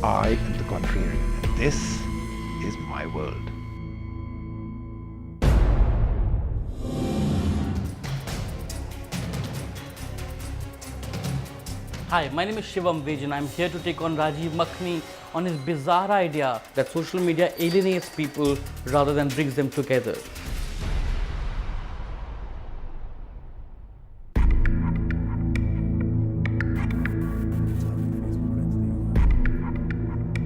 I am the contrarian, and this is my world. Hi, my name is Shivam Vij and I'm here to take on Rajiv Makhni on his bizarre idea that social media alienates people rather than brings them together.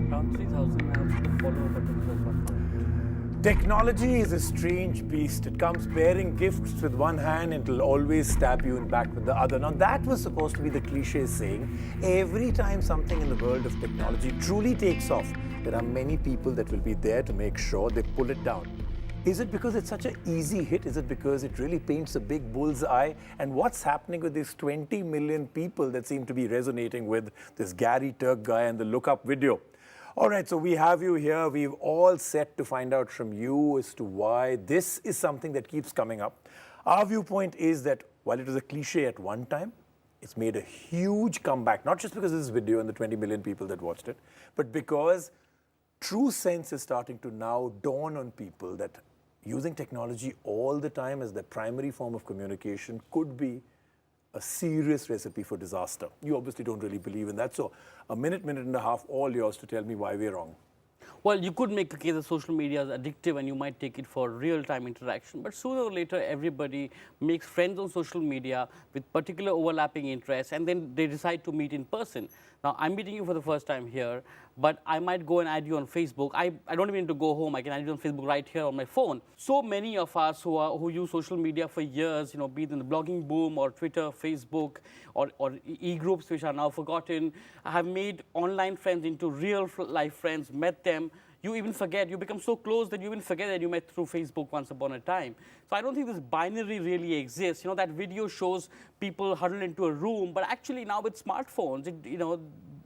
Around 3,000 I have follow, but it does not count. Technology is a strange beast. It comes bearing gifts with one hand and it'll always stab you in back with the other. Now that was supposed to be the cliche saying. Every time something in the world of technology truly takes off, there are many people that will be there to make sure they pull it down. Is it because it's such an easy hit? Is it because it really paints a big bull's eye? And what's happening with these 20 million people that seem to be resonating with this Gary Turk guy and the Look Up video? All right, so we have you here. We've all set to find out from you as to why this is something that keeps coming up. Our viewpoint is that while it was a cliche at one time, it's made a huge comeback, not just because of this video and the 20 million people that watched it, but because true sense is starting to now dawn on people that using technology all the time as their primary form of communication could be a serious recipe for disaster. You obviously don't really believe in that. So a minute and a half, all yours to tell me why we're wrong. Well, you could make a case that social media is addictive and you might take it for real-time interaction, but sooner or later everybody makes friends on social media with particular overlapping interests and then they decide to meet in person. Now, I'm meeting you for the first time here, but I might go and add you on Facebook. I don't even need to go home. I can add you on Facebook right here on my phone. So many of us who use social media for years, be it in the blogging boom or Twitter, Facebook, or e-groups which are now forgotten, have made online friends into real life friends, met them. You even forget, you become so close that you even forget that you met through Facebook once upon a time. So I don't think this binary really exists. That video shows people huddled into a room, but actually now with smartphones,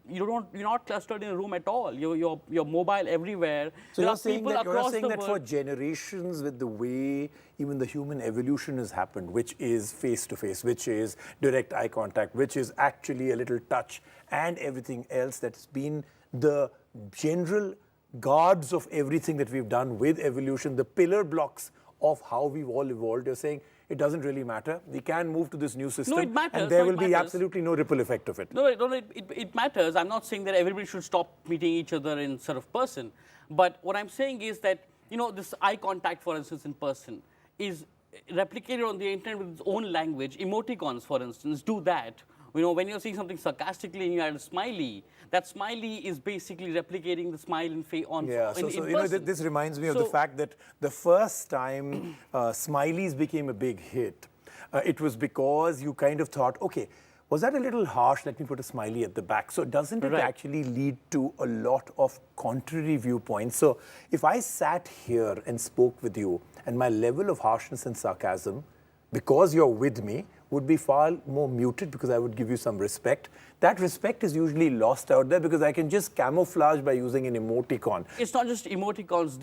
you're not clustered in a room at all. You're mobile everywhere. So you're saying that world. For generations, with the way even the human evolution has happened, which is face-to-face, which is direct eye contact, which is actually a little touch and everything else that's been the general guards of everything that we've done with evolution, the pillar blocks of how we've all evolved. You're saying it doesn't really matter. We can move to this new system. No, it matters. And there will be absolutely no ripple effect of it. No, it matters. I'm not saying that everybody should stop meeting each other in sort of person. But what I'm saying is that, this eye contact, for instance, in person is replicated on the internet with its own language. Emoticons, for instance, do that. When you're seeing something sarcastically and you add a smiley, that smiley is basically replicating the smile in person. This reminds me of the fact that the first time smileys became a big hit, it was because you kind of thought, okay, was that a little harsh? Let me put a smiley at the back. So doesn't it actually lead to a lot of contrary viewpoints? So if I sat here and spoke with you and my level of harshness and sarcasm, because you're with me, would be far more muted because I would give you some respect. That respect is usually lost out there because I can just camouflage by using an emoticon. It's not just emoticons.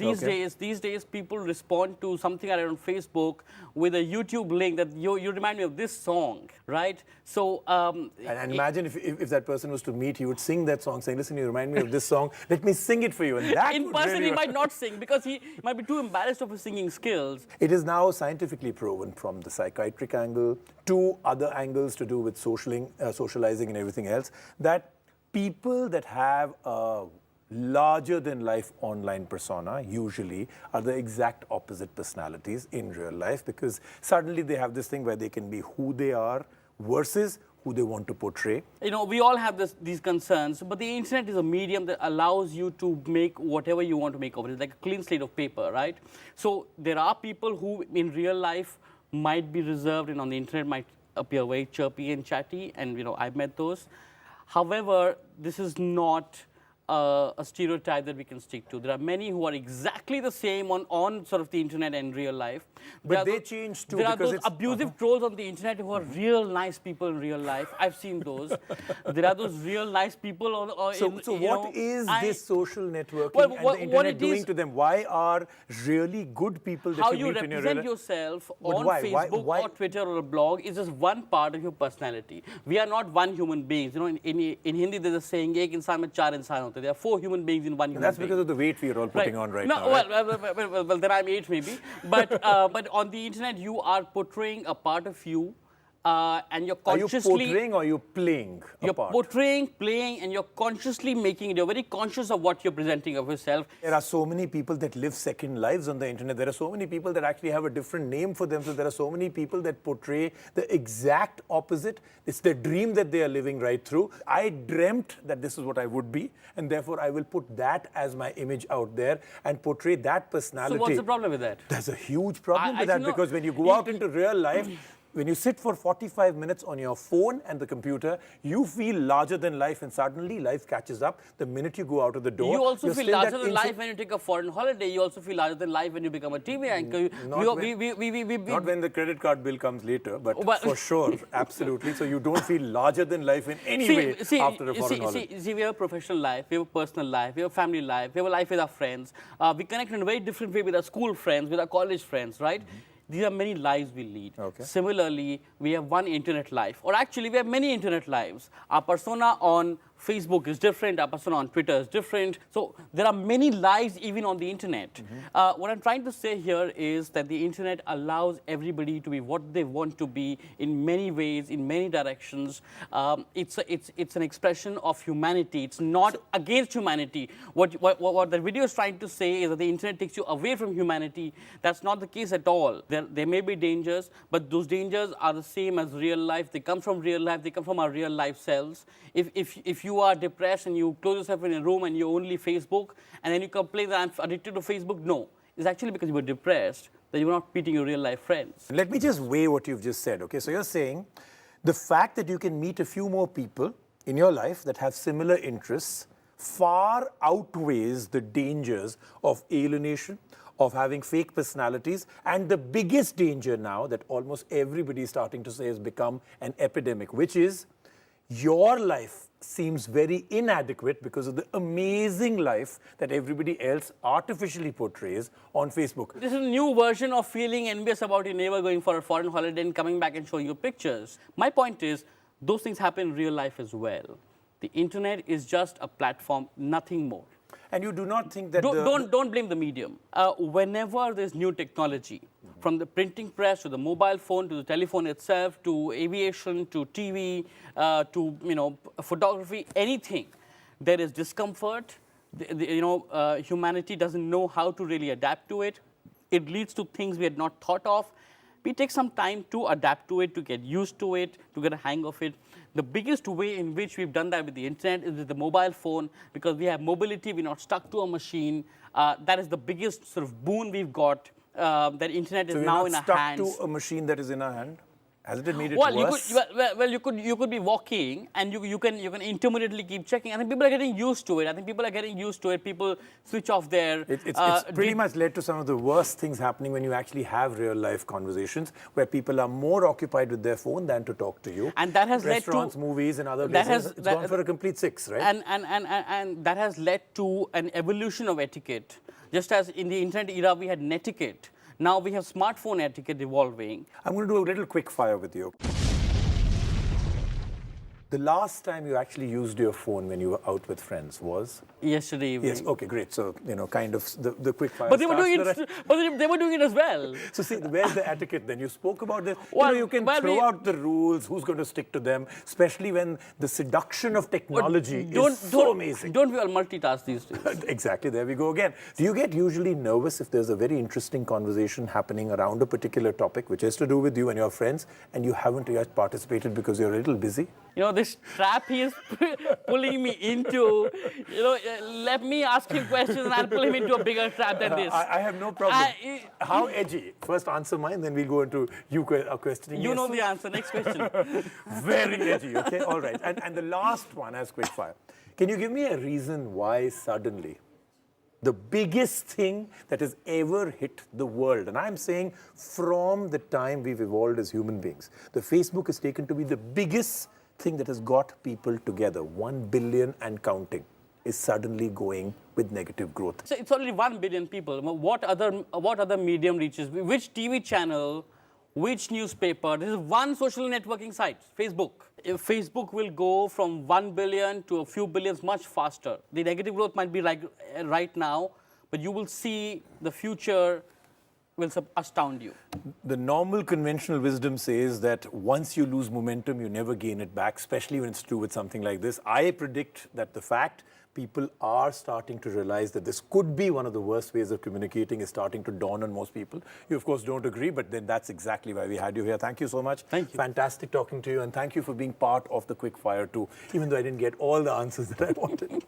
These days, people respond to something I read on Facebook with a YouTube link that you remind me of this song, right? So, and imagine if that person was to meet, he would sing that song, saying, "Listen, you remind me of this song. Let me sing it for you." And that in person, he might not sing because he might be too embarrassed of his singing skills. It is now scientifically proven from the psychiatric angle to other angles to do with socializing and everything else, that people that have a larger-than-life online persona usually are the exact opposite personalities in real life because suddenly they have this thing where they can be who they are versus who they want to portray. We all have these concerns, but the internet is a medium that allows you to make whatever you want to make of it. It's like a clean slate of paper, right? So there are people who in real life might be reserved and on the internet might appear very chirpy and chatty, and I've met those. However, this is not a stereotype that we can stick to. There are many who are exactly the same on sort of the internet and real life. But they change too. There are those abusive trolls on the internet who are real nice people in real life. I've seen those. There are those real nice people So what is this social networking and the internet doing to them? Why are really good people that you meet in your real life? How you represent yourself on Facebook or Twitter or a blog is just one part of your personality. We are not one human beings. In Hindi there's a saying, "Ek insaan mein 4 insaan hote." example. There are 4 human beings in one human That's being. because of the weight we are all putting on right now. Well, Right? well, then I'm 8 maybe. But on the internet, you are portraying a part of you, and you're Are you consciously... portraying or are you playing a You're part? portraying, playing, and you're consciously making it. You're very conscious of what you're presenting of yourself. There are so many people that live second lives on the internet. There are so many people that actually have a different name for themselves. There are so many people that portray the exact opposite. It's the dream that they are living right through. I dreamt that this is what I would be, and therefore I will put that as my image out there and portray that personality. So what's the problem with that? There's a huge problem I with that, think no- because when you go out into real life, when you sit for 45 minutes on your phone and the computer, you feel larger than life, and suddenly life catches up. The minute you go out of the door, You also you're feel still larger that than life when you take a foreign holiday. You also feel larger than life when you become a TV anchor. Not when the credit card bill comes later, but But- for sure, absolutely. So you don't feel larger than life in any way after a foreign holiday. See, we have a professional life, we have a personal life, we have a family life, we have a life with our friends. We connect in a very different way with our school friends, with our college friends, right? These are many lives we lead. Okay. Similarly, we have one internet life, or actually we have many internet lives. Our persona on Facebook is different, our persona on Twitter is different. So there are many lives even on the internet. What I'm trying to say here is that the internet allows everybody to be what they want to be in many ways, in many directions. It's an expression of humanity. It's not against humanity. What the video is trying to say is that the internet takes you away from humanity. That's not the case at all. There may be dangers, but those dangers are the same as real life. They come from real life. They come from our real life selves. If you are depressed and you close yourself in a room and you only Facebook, and then you complain that I'm addicted to Facebook, no. It's actually because you were depressed that you were not meeting your real life friends. Let me just weigh what you've just said, okay? So you're saying the fact that you can meet a few more people in your life that have similar interests far outweighs the dangers of alienation, of having fake personalities, and the biggest danger now that almost everybody is starting to say has become an epidemic, which is your life seems very inadequate because of the amazing life that everybody else artificially portrays on Facebook. This is a new version of feeling envious about your neighbor going for a foreign holiday and coming back and showing you pictures. My point is, those things happen in real life as well. The internet is just a platform, nothing more. And you do not think that Don't blame the medium. Whenever there's new technology, from the printing press to the mobile phone to the telephone itself to aviation to TV to photography, anything, there is discomfort. Humanity doesn't know how to really adapt to it. It leads to things we had not thought of. We take some time to adapt to it, to get used to it, to get a hang of it. The biggest way in which we've done that with the internet is with the mobile phone, because we have mobility, we're not stuck to a machine. That is the biggest sort of boon we've got. That internet is now in our hands. So you're not stuck to a machine that is in our hand? Hasn't it made it Well, worse? you could be walking and you can intermittently keep checking. I think people are getting used to it. People switch off their. It's pretty much led to some of the worst things happening when you actually have real life conversations where people are more occupied with their phone than to talk to you. And that has led to restaurants, movies, and other places. It's gone for a complete 6, right? And that has led to an evolution of etiquette. Just as in the internet era we had netiquette, now we have smartphone etiquette evolving. I'm going to do a little quick fire with you. The last time you actually used your phone when you were out with friends was? Yesterday evening. Yes, okay, great. So, kind of the quick fire. But they were doing it as well. So see, where's the etiquette then? You spoke about this. Well, you can throw out the rules, who's going to stick to them, especially when the seduction of technology is so amazing. Don't we all multitask these days? Exactly, there we go again. Do you get usually nervous if there's a very interesting conversation happening around a particular topic which has to do with you and your friends, and you haven't yet participated because you're a little busy? This trap he is pulling me into, let me ask him questions and I'll pull him into a bigger trap than this. I have no problem. How edgy? First answer mine, then we'll go into you questioning. You know the answer. Next question. Very edgy, okay? All right. And the last one as quick fire. Can you give me a reason why suddenly the biggest thing that has ever hit the world, and I'm saying from the time we've evolved as human beings, the Facebook is taken to be the biggest thing that has got people together, 1 billion and counting, is suddenly going with negative growth. So it's only 1 billion people. What other medium reaches? Which TV channel which newspaper, this is one social networking site, Facebook. If Facebook will go from 1 billion to a few billions much faster. The negative growth might be right now, but you will see the future will astound you. The normal conventional wisdom says that once you lose momentum, you never gain it back, especially when it's true with something like this. I predict that the fact people are starting to realize that this could be one of the worst ways of communicating is starting to dawn on most people. You, of course, don't agree, but then that's exactly why we had you here. Thank you so much. Thank you. Fantastic talking to you, and thank you for being part of the quick fire too, even though I didn't get all the answers that I wanted.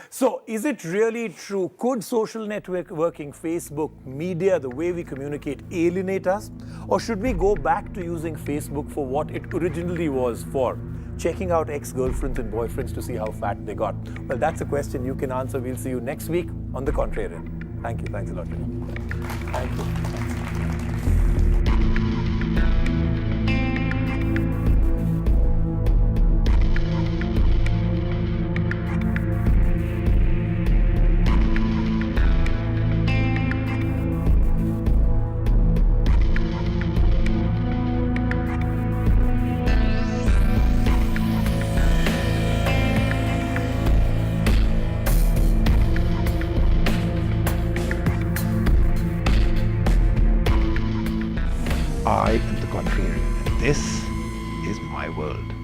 So, is it really true? Could social networking, Facebook, media, the way we communicate, alienate us? Or should we go back to using Facebook for what it originally was for? Checking out ex-girlfriends and boyfriends to see how fat they got? Well, that's a question you can answer. We'll see you next week on The Contrarian. Thank you. Thanks a lot. Thank you. I am the contrarian, and this is my world.